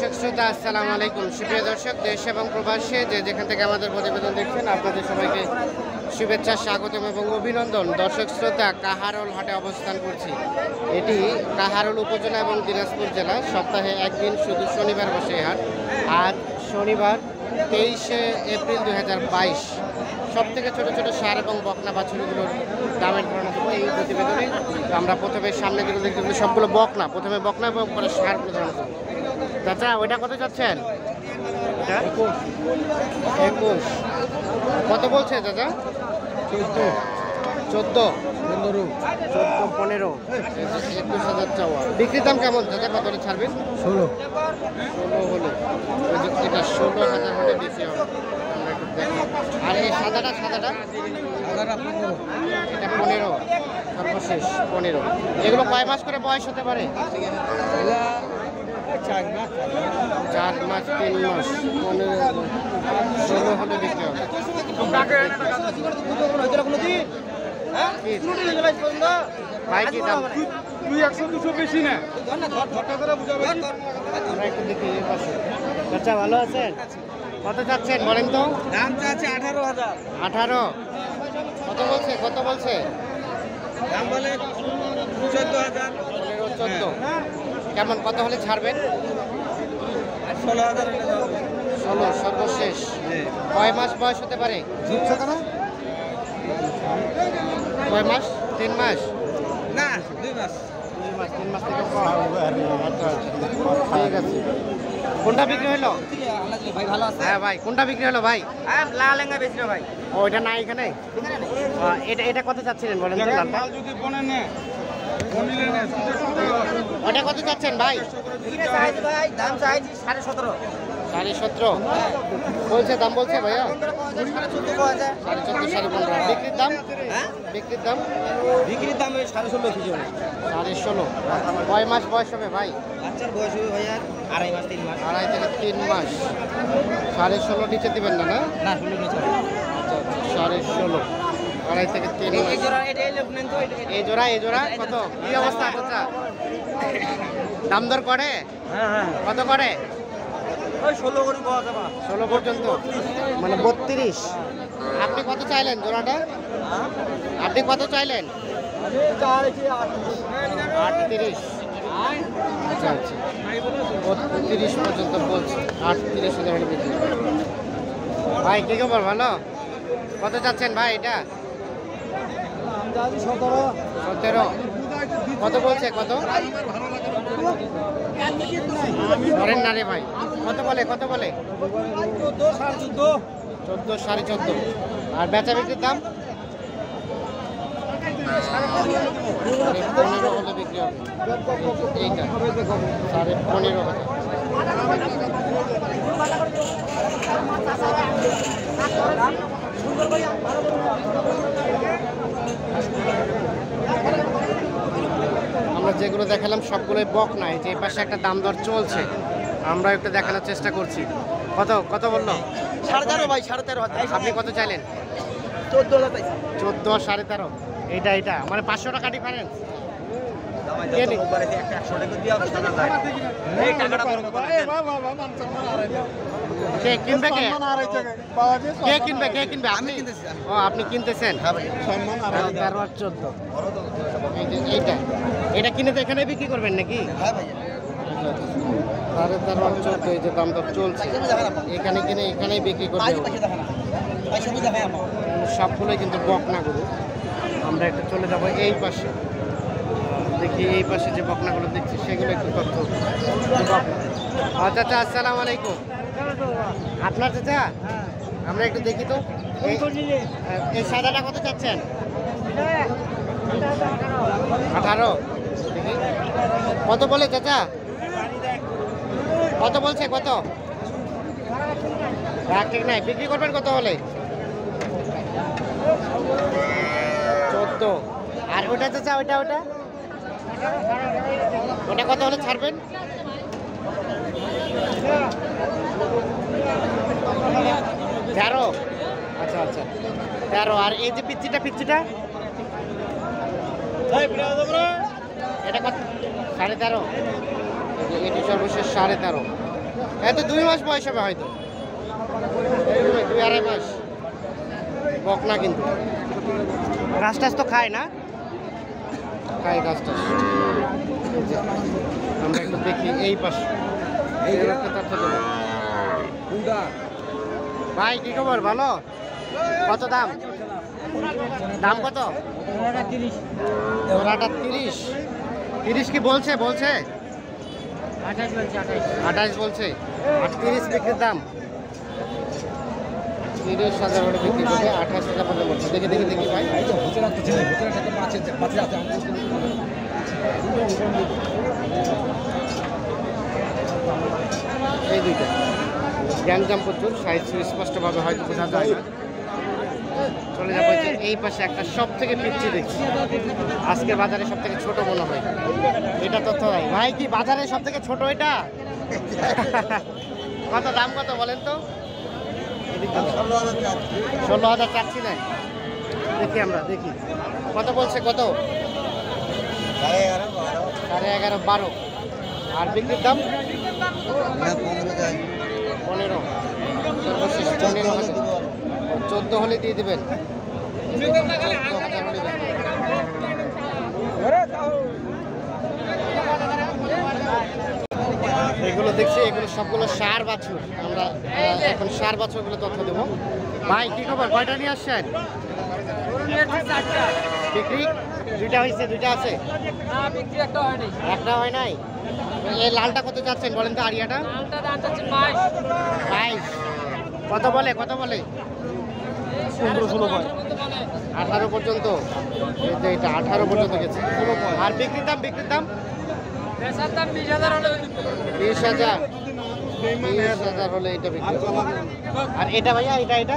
দর্শক শ্রোতা আসসালামু আলাইকুম। সুপ্রিয় দর্শক, দেশ এবং প্রবাসী যে যেখান থেকে আমাদের প্রতিবেদন দেখছেন, আপনাদের সবাইকে শুভেচ্ছা, স্বাগতম এবং অভিনন্দন। দর্শক শ্রোতা, কাহারোল হাটে অবস্থান করছি। এটি কাহারোল উপজেলা এবং দিনাজপুর জেলা। সপ্তাহে একদিন শুধু শনিবার বসে এই হাট। আজ শনিবার 23শে এপ্রিল 2022। সব থেকে ছোটো ছোটো সার এবং বকনা বাছুরগুলোর দামের ধারণা দেবো এই প্রতিবেদনে। আমরা প্রথমে সামনে যেগুলো দেখতে পাচ্ছি সবগুলো বকনা, প্রথমে বকনা এবং পরে সারগুলো ধারণা দেবো। চাচা, ওইটা কত চাচ্ছেন? 21। কত বলছে চাচা? 14, 15, 21,000 চাওয়া। বিক্রির দাম কেমন চাচা? কত হলে ছাড়বেন? 16 হলো। এটা 16,000 হলে বেশি হবে। আর এই সাদাটা এটা 15, সর্বশেষ 15। এগুলো কয় মাস করে বয়স হতে পারে? 4 মাস, 3 মাস, 15, 16 হলে বিক্রি হবে। ভাই কি দাম? বেশি না, আচ্ছা, ভালো আছেন? কত চাচ্ছেন বলেন তো? দাম চাচ্ছে 18,000। 18? কত বলছে? দাম বলে 14,000। 15, 14। কেমন, কত হলে ছাড়বেন? 16,000। 16 সর্বশেষ। কয় মাস বয়স হতে পারে? কয় মাস? 3 মাস না, 2 মাস। 3 মাস থেকে কম। ঠিক আছে। কোনটা বিক্রি হলো? ভাই ভালো আছে? হ্যাঁ ভাই, কোনটা বিক্রি হলো ভাই? লাল লেঙ্গা বেশি ভাই। ও, এটা না এখানে? এটা কত চাচ্ছিলেন বলেন তো? লালটা যদি বনে নে ওটা কত চাচ্ছেন ভাই? ভাই দাম চাইছি 17.5। 17.5 বলছে, দাম বলছে ভাইয়া? 14,500। 14.5, 15.5। বিক্রির দাম? হ্যাঁ, বিক্রির দাম? বিক্রির দাম 16.5 কেজি। 16.5। কয় মাস বয়স হবে ভাই? বাচ্চার বয়স হবে ভাই আর 2.5 মাস 3 মাস। 2.5 থেকে 3 মাস। 16.5 নিচে দিবেন না? না, না, 16 নিচে। আচ্ছা, 16.5, 2.5 থেকে 3 মাস। এই জোড়া এটা এই লোক নেন তো। এই জোড়া কত? কি অবস্থা চাচা? দাম দর করে? হ্যাঁ, কত করে? ওই 16 করে পাওয়া যাবে। 16 পর্যন্ত, মানে 32। আপনি কত চাইলেন জোড়াটা? আপনি কত চাইলেন? 38। আচ্ছা, 32 পর্যন্ত বলছি। 38,000 বিক্রি। ভাই কি খবর? ভালো? কত চাচ্ছেন ভাই এটা? 17। কত বলছে? কত ধরেন না রে ভাই? কত বলে? 14, 14.5। আর বেচা বিক্রির দাম? 15 হলে বিক্রি হবে। এইটা 15,500। আমরা যেগুলো দেখালাম সবগুলোই বক নাই। যে পাশে একটা দাম দর চলছে, আমরা একটু দেখানোর চেষ্টা করছি। কত বললো? 13.5 ভাই, 13.5। আপনি কত চাইলেন? 14,000 চাইছি। 14 আর 13.5। এটা মানে 500 টাকা ডিফারেন্স। কে কিনবে? আপনি? ও, আপনি কিনতেছেন? 13 আর 14। এটা কিনে তো এখানে বিক্রি করবেন নাকি? 13 আর 14 এই যে দাম দর চলছে, এখানে কিনে এখানেই বিক্রি করবে। সবগুলোই কিন্তু বকনা গরু। আমরা একটু চলে যাবো এই পাশে, দেখি এই পাশে যে বকনাগুলো দেখছি সেগুলো একটু তথ্য। চাচা আসসালামু আলাইকুম। আপনার চাচা? আমরা একটু দেখি তো। এই সাদাটা কত চাচ্ছেন? 18। দেখি কত বলে চাচা? কত বলছে? কত? ঠিক নাই, বিক্রি করবেন কত হলে? 14। আর ওটা চাচা, ওটা কত হলে ছাড়বেন? 13। আচ্ছা, 13। আর এই যে পিচ্চিটা এটা কত? 13.5। এটি সর্বশেষ 13.5। এত 2 মাস বয়স হবে হয়তো, 2-2.5 মাস বকনা, কিন্তু ঘাস টাস তো খায় না, খায় ঘাস টাস। আমরা একটু দেখি এই পাশে, এই একটা তথ্য দেবো। ভাই কি খবর, ভালো? কত দাম? দাম কত? 30 কি বলছে? 28 বলছে। 38 বিক্রির দাম, 30,000 করে বিক্রি করবে, 28,000 পর্যন্ত বলছে। দেখি ভাই, এই দুইটা গ্যাঞ্জাম প্রচুর, সাইজ স্পষ্টভাবে হয়তো বোঝা যায় না। চলে যাবো এই পাশে একটা সব থেকে পিচ্ছি দেখছি, আজকে বাজারে সব থেকে ছোট মনে হয় এটা তথ্য। ভাই কি বাজারে সব থেকে ছোট এটা? কত দাম কত বলেন তো? 16,000 চাচ্ছি না, দেখি আমরা দেখি কত বলছে, কত? 11.5 12। আর বিক্রির দাম 15, সর্বশেষ 14 হলে দিয়ে দেবেন। 14,000 হলে দেবেন। এগুলো দেখছি, এগুলো সবগুলো সার বাছুর। আমরা এখন সার বাছুরগুলো তথ্য দেবো। ভাই কি খবর, কয়টা নিয়ে আসছেন? বিক্রি দুইটা হয়েছে, দুইটা আছে, একটা হয় নাই। এই লালটা কত যাচ্ছেন বলেন তো? আরিয়াটা 22। কত বলে? 18 পর্যন্ত, এটা 18 পর্যন্ত গেছে। আর বিক্রির দাম 20,000 হলে এটা বিক্রি। আর এটা ভাইয়া, এটা 18।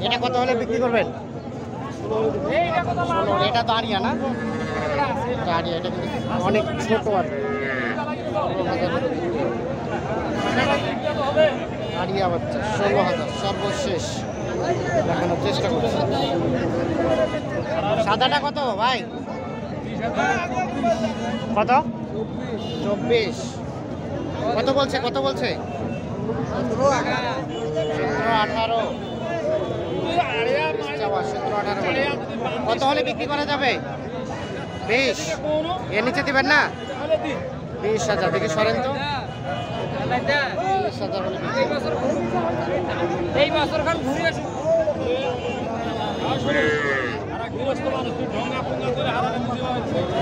এটা কত হলে বিক্রি করবেন? 16। এটা তো আরিয়া না? এটা আরিয়া, এটা কিন্তু অনেক ছোট। আর আরিয়া বাচ্চা 16,000 সর্বশেষ দেখানোর চেষ্টা করছি। সাদাটা কত ভাই? কত? 24। কত বলছে? 17, 18। 17-18 কত হলে বিক্রি করা যাবে? 20। এর নিচে দিবেন না? 20,000 দেখি সরেন তো। 20,000 হলে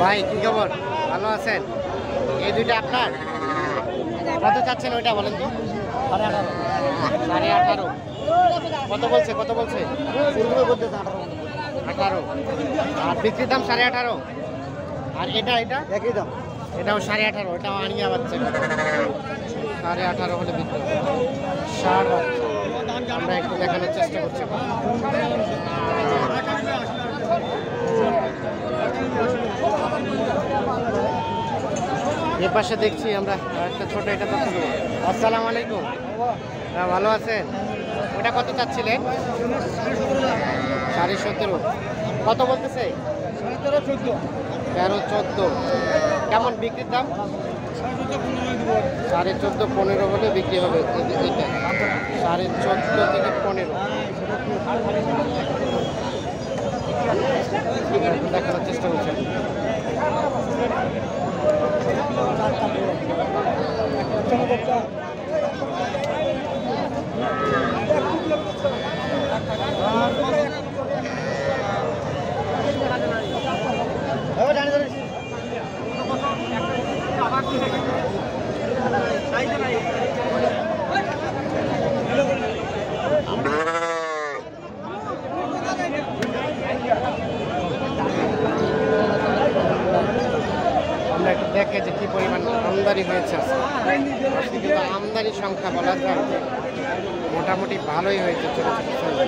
ভাই কি খবর, ভালো আছেন? এই দুইটা আপনার? কত চাচ্ছেন ওইটা বলেন তো? 18.5। কত বলছে? 18। আর বিক্রির দাম 18.5। আর এটা একই দাম, এটাও 18.5। এটাও আনিয়া বাচ্চা 18.5 হলে বিক্রি। ষাঁড় বাচ্চা আমরা একটু দেখানোর চেষ্টা করছি। এ পাশে দেখছি আমরা একটা ছোট, এটা তো। আসসালামু আলাইকুম, হ্যাঁ ভালো আছেন? ওটা কত চাচ্ছিলেন? 17.5। কত বলতেছে? 13-14। কেমন বিক্রির দাম? 14.5-15 হলে বিক্রি হবে। এটা 14.5 থেকে 15 দেখানোর চেষ্টা করছেন। আমরা একটু দেখে যে কি পরিমাণ আমদানি হয়েছে। কিন্তু আমদানির সংখ্যা বলা যায় মোটামুটি ভালোই হয়েছে। ছোট ছোট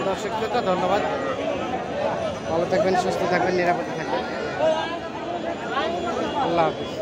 দর্শক শ্রোতা, ধন্যবাদ। ভালো থাকবেন, সুস্থ থাকবেন, নিরাপদে থাকবেন। আল্লাহ হাফিজ।